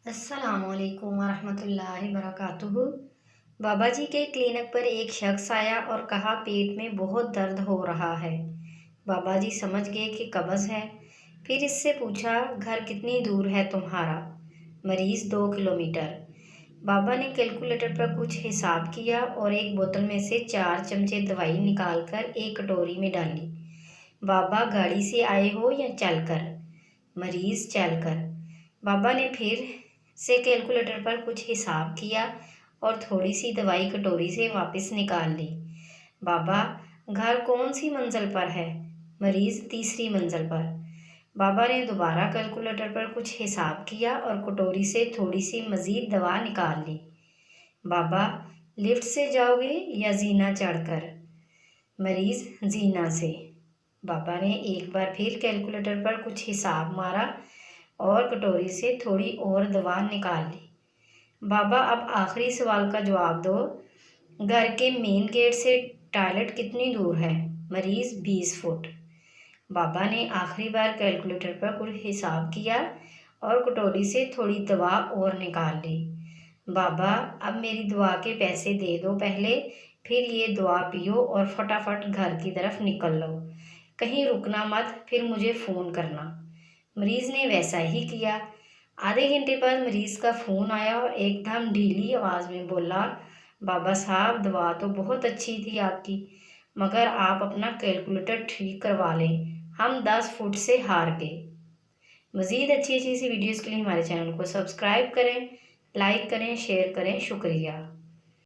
अस्सलाम वालेकुम वरहमतुल्लाहि वबरकातुहू। बाबा जी के क्लिनिक पर एक शख्स आया और कहा पेट में बहुत दर्द हो रहा है। बाबा जी समझ गए कि कब्ज़ है। फिर इससे पूछा, घर कितनी दूर है तुम्हारा? मरीज़ 2 किलोमीटर। बाबा ने कैलकुलेटर पर कुछ हिसाब किया और एक बोतल में से 4 चमचे दवाई निकालकर एक कटोरी में डाली। बाबा, गाड़ी से आए हो या चलकर? मरीज़, चलकर। बाबा ने फिर से कैलकुलेटर पर कुछ हिसाब किया और थोड़ी सी दवाई कटोरी से वापस निकाल ली। बाबा, घर कौन सी मंजिल पर है? मरीज़, तीसरी मंजिल पर। बाबा ने दोबारा कैलकुलेटर पर कुछ हिसाब किया और कटोरी से थोड़ी सी मज़ीद दवा निकाल ली। बाबा, लिफ्ट से जाओगे या जीना चढ़कर? मरीज़, जीना से। बाबा ने एक बार फिर कैलकुलेटर पर कुछ हिसाब मारा और कटोरी से थोड़ी और दवा निकाल ली। बाबा, अब आखिरी सवाल का जवाब दो। घर के मेन गेट से टॉयलेट कितनी दूर है? मरीज़, 20 फुट। बाबा ने आखिरी बार कैलकुलेटर पर कुछ हिसाब किया और कटोरी से थोड़ी दवा और निकाल ली। बाबा, अब मेरी दवा के पैसे दे दो पहले, फिर ये दवा पियो और फटाफट घर की तरफ निकल लो। कहीं रुकना मत, फिर मुझे फ़ोन करना। मरीज़ ने वैसा ही किया। आधे घंटे बाद मरीज़ का फ़ोन आया और एकदम ढीली आवाज़ में बोला, बाबा साहब, दवा तो बहुत अच्छी थी आपकी, मगर आप अपना कैलकुलेटर ठीक करवा लें, हम 10 फुट से हार गए। मज़ीद अच्छी अच्छी सी वीडियोज़ के लिए हमारे चैनल को सब्सक्राइब करें, लाइक करें, शेयर करें। शुक्रिया।